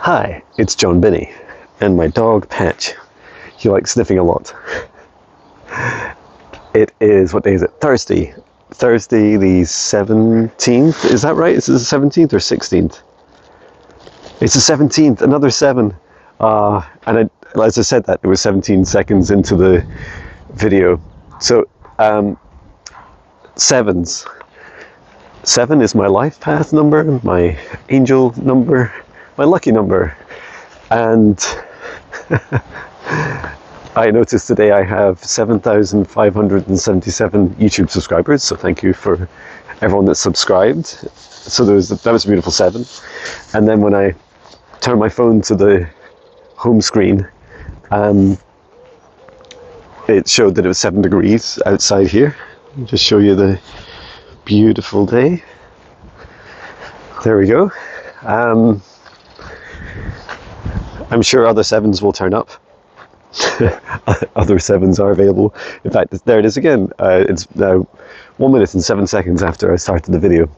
Hi, it's John Binnie, and my dog Patch. He likes sniffing a lot. It is, what day is it? Thursday. Thursday the 17th, is that right? Is it the 17th or 16th? It's the 17th, another 7. As I said that, it was 17 seconds into the video. So, sevens. 7 is my life path number, my angel number, my lucky number. And I noticed today I have 7,577 YouTube subscribers, so thank you for everyone that's subscribed. So that was a beautiful 7. And then when I turned my phone to the home screen, it showed that it was 7 degrees outside here. I'll just show you the beautiful day. There we go. I'm sure other 7s will turn up. Other 7s are available. In fact, there it is again. It's now 1 minute and 7 seconds after I started the video.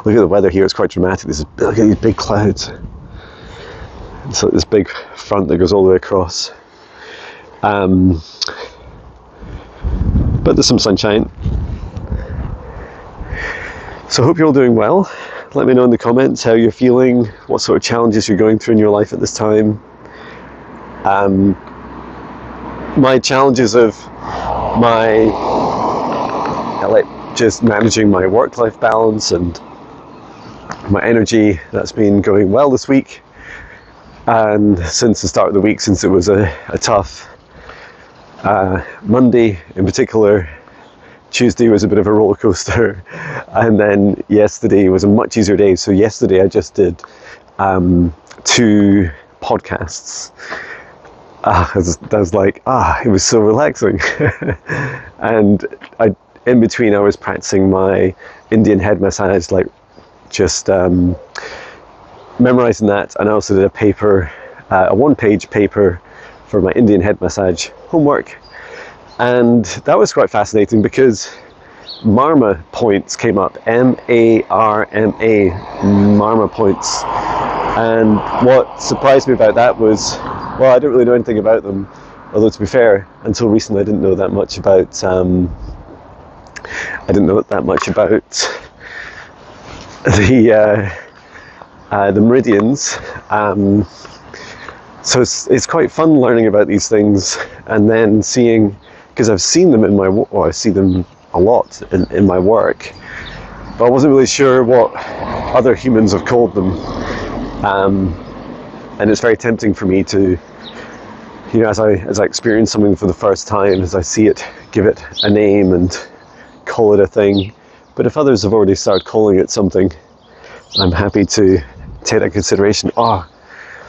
Look at the weather here, it's quite dramatic. Look at these big clouds. So this big front that goes all the way across. But there's some sunshine. So I hope you're all doing well. Let me know in the comments how you're feeling, what sort of challenges you're going through in your life at this time. My challenges of just managing my work-life balance and my energy, that's been going well this week. And since the start of the week, since it was a tough Monday in particular, Tuesday was a bit of a roller coaster, and then yesterday was a much easier day. So yesterday I just did 2 podcasts. I was like, it was so relaxing. And in between I was practicing my Indian head massage, like just memorizing that, and I also did a paper, a 1-page paper for my Indian head massage homework. And that was quite fascinating because Marma points came up, M-A-R-M-A, Marma points. And what surprised me about that was, well, I didn't really know anything about them, although to be fair, until recently I didn't know that much about, the meridians. So it's quite fun learning about these things, and then seeing, because I've seen them I see them a lot in my work, but I wasn't really sure what other humans have called them. And it's very tempting for me to, as I experience something for the first time, as I see it, give it a name and call it a thing. But if others have already started calling it something, I'm happy to take that into consideration. Look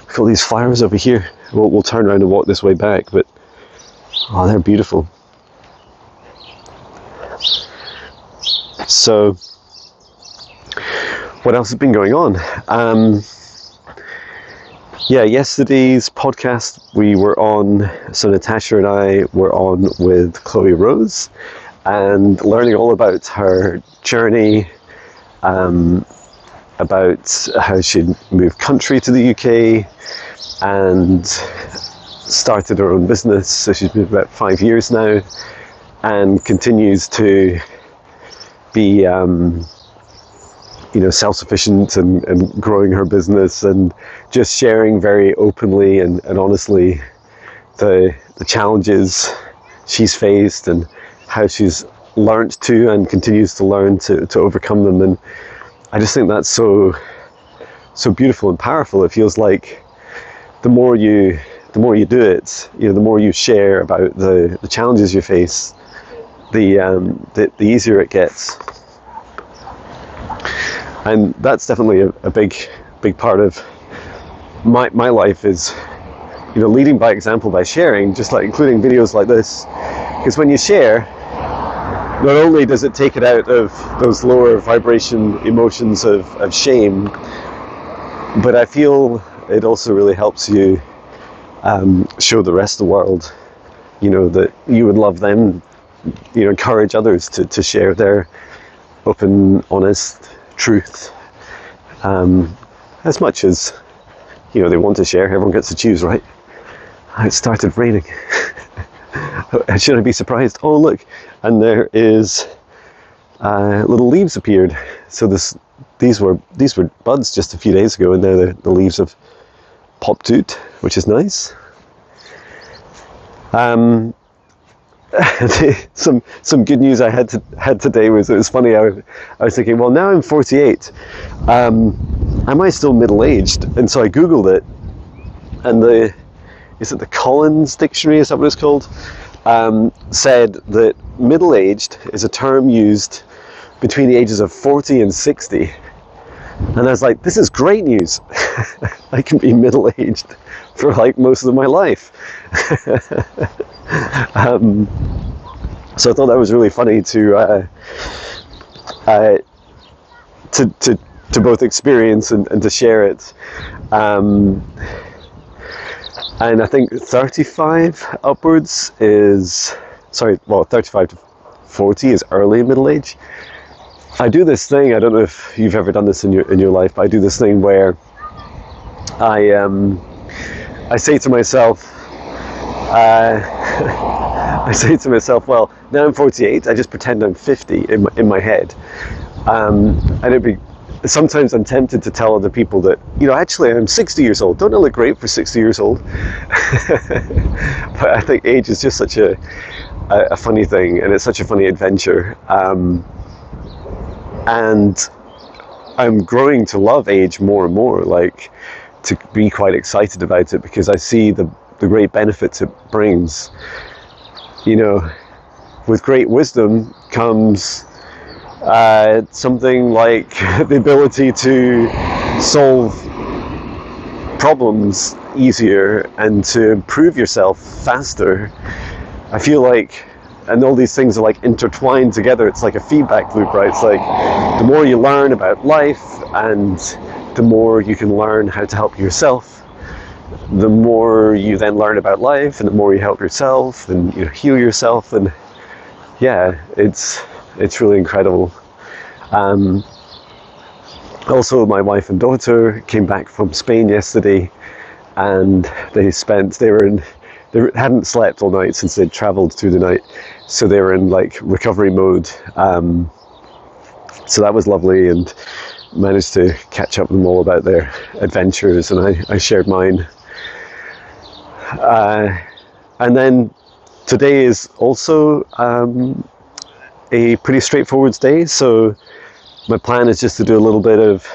at all these flowers over here. We'll turn around and walk this way back, but they're beautiful. So, what else has been going on? Yesterday's podcast so Natasha and I were on with Chloe Rose, and learning all about her journey, about how she moved country to the UK and started her own business. So she's been about 5 years now and continues to be self-sufficient and growing her business, and just sharing very openly and honestly the challenges she's faced and how she's learnt to and continues to learn to overcome them. And I just think that's so beautiful and powerful. It feels like the more you do it, the more you share about the challenges you face, the easier it gets. And that's definitely a big part of my life, is leading by example, by sharing, just like including videos like this. Because when you share, not only does it take it out of those lower vibration emotions of shame, but I feel it also really helps you show the rest of the world, that you would love them, encourage others to share their open, honest truth, as much as they want to share. Everyone gets to choose, right? It started raining. Should I be surprised? Oh, look, and there is little leaves appeared. So these were buds just a few days ago, and now the leaves have popped out, which is nice. Some good news I had today was, it was funny. I was thinking, well, now I'm 48. Am I still middle-aged? And so I googled it, and is it the Collins Dictionary? Is that what it's called? Said that middle-aged is a term used between the ages of 40 and 60. And I was like, this is great news. I can be middle-aged for like most of my life. So I thought that was really funny to both experience and to share it. And I think 35 upwards is, 35 to 40 is early middle age. I do this thing, I don't know if you've ever done this in your life, but I do this thing where I say to myself, well, now I'm 48, I just pretend I'm 50 in my head. And sometimes I'm tempted to tell other people that, actually I'm 60 years old. Don't I look great for 60 years old? But I think age is just such a funny thing, and it's such a funny adventure. And I'm growing to love age more and more, like to be quite excited about it, because I see the great benefits it brings. With great wisdom comes something like the ability to solve problems easier and to improve yourself faster. I feel like, and all these things are like intertwined together. It's like a feedback loop, right? It's like the more you learn about life and the more you can learn how to help yourself, the more you then learn about life, and the more you help yourself and heal yourself. And yeah, it's really incredible. Also, my wife and daughter came back from Spain yesterday, and they hadn't slept all night since they'd travelled through the night, so they were in like recovery mode. So that was lovely, and managed to catch up with them all about their adventures, and I shared mine. And then today is also a pretty straightforward day, so my plan is just to do a little bit of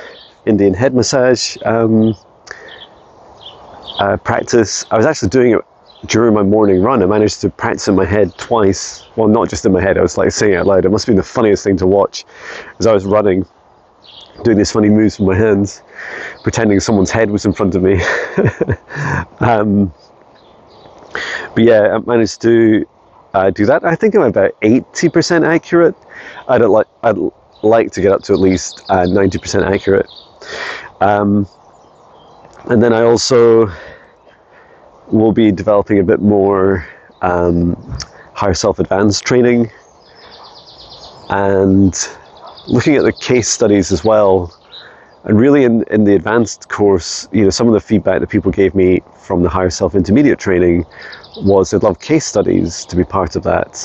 Indian head massage practice. I was actually doing it during my morning run. I managed to practice in my head twice. Well, not just in my head, I was like saying it out loud. It must have been the funniest thing to watch as I was running, doing these funny moves with my hands, pretending someone's head was in front of me. But yeah, I managed to do that. I think I'm about 80% accurate. I'd like to get up to at least 90% accurate. And then I also will be developing a bit more higher self advanced training, and looking at the case studies as well. And really in the advanced course, some of the feedback that people gave me from the higher self intermediate training was they'd love case studies to be part of that.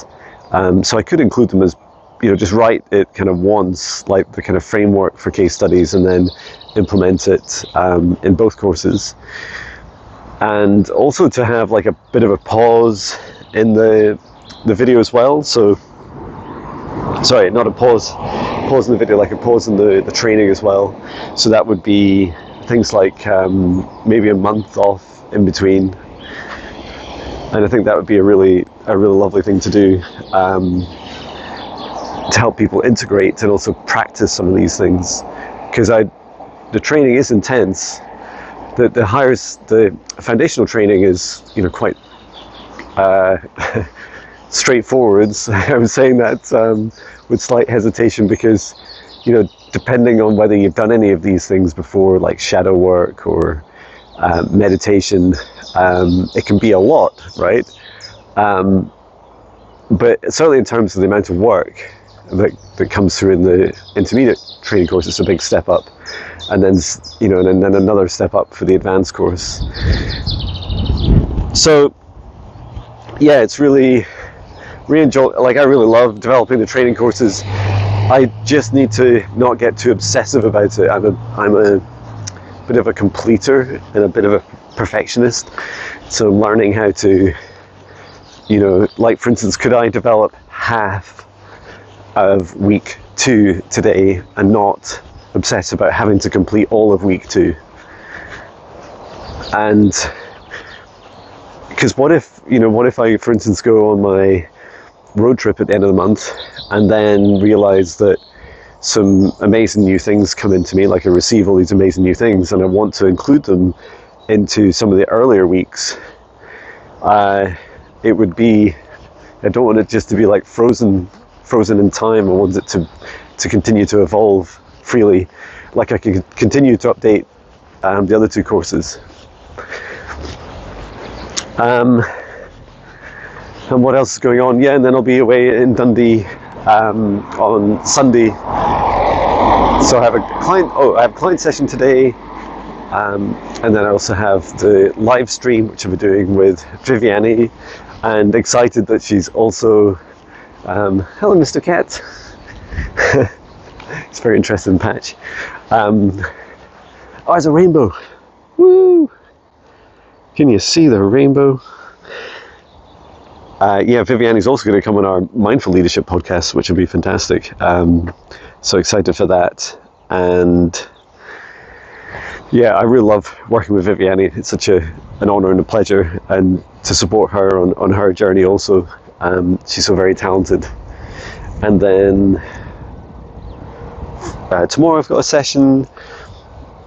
So I could include them as, just write it kind of once, like the kind of framework for case studies, and then implement it in both courses. And also to have like a bit of a pause in the video as well. So, sorry, not a pause in the video, like a pause in the training as well. So that would be things like maybe a month off in between. And I think that would be a really lovely thing to do, to help people integrate and also practice some of these things. Because the training is intense. The foundational training is quite straightforward. I was saying that with slight hesitation, because depending on whether you've done any of these things before, like shadow work or meditation, it can be a lot, right? But certainly in terms of the amount of work, that comes through in the intermediate training course. It's a big step up, and then and then another step up for the advanced course. So yeah, it's really enjoy. Like, I really love developing the training courses. I just need to not get too obsessive about it. I'm a bit of a completer and a bit of a perfectionist. So I'm learning how to, like, for instance, could I develop half of week 2 today and not obsess about having to complete all of week 2? And because what if I, for instance, go on my road trip at the end of the month and then realize that some amazing new things come into me, like I receive all these amazing new things and I want to include them into some of the earlier weeks. It would be, I don't want it just to be like frozen in time. I want it to continue to evolve freely, like I can continue to update the other 2 courses. And what else is going on? Yeah, and then I'll be away in Dundee on Sunday. So I have a client session today, and then I also have the live stream, which I'll be doing with Viviani, and excited that she's also, hello Mr. Cat. It's very interesting patch. Oh, there's a rainbow. Woo! Can you see the rainbow? Yeah, Viviani's also going to come on our Mindful Leadership podcast, which will be fantastic. So excited for that. And yeah, I really love working with Viviani. It's such an honor and a pleasure, and to support her on her journey also. She's so very talented. And then tomorrow I've got a session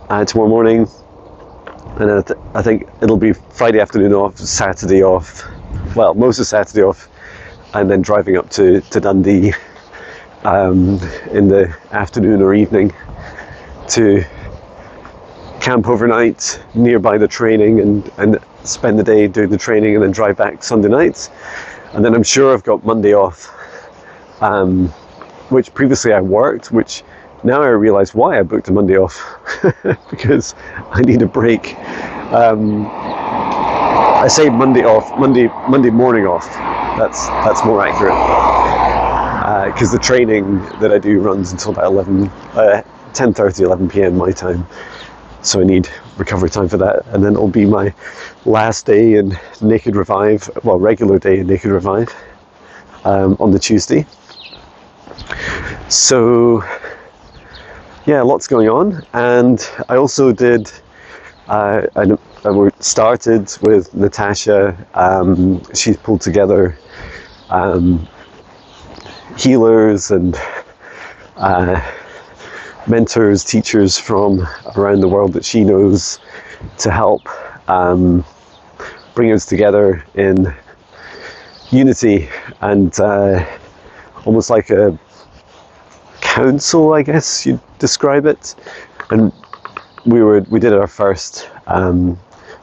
tomorrow morning, and I think it'll be Friday afternoon off, Saturday off. Well, most of Saturday off, and then driving up to Dundee in the afternoon or evening to camp overnight nearby the training and spend the day doing the training and then drive back Sunday night. And then I'm sure I've got Monday off, which previously I worked, which now I realise why I booked a Monday off, because I need a break. I say Monday off, Monday morning off. That's more accurate, because the training that I do runs until about 10:30, 11 p.m. my time. So I need recovery time for that, and then it'll be my last day in Naked Revive, well, regular day in Naked Revive, on the Tuesday. So yeah, lots going on, and I also did. We started with Natasha. She's pulled together healers and mentors, teachers from around the world that she knows to help bring us together in unity and almost like a council, I guess you'd describe it. And we did our first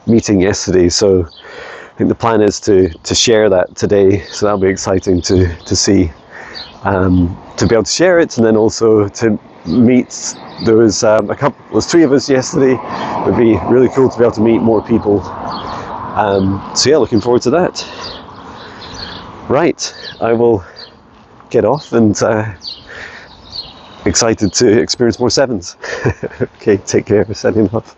meeting yesterday, so I think the plan is to share that today. So that'll be exciting to see, to be able to share it, and then also to meet. There was there's 3 of us yesterday. It would be really cool to be able to meet more people. So yeah, looking forward to that. Right, I will get off and excited to experience more 7s. Okay, take care. Setting off.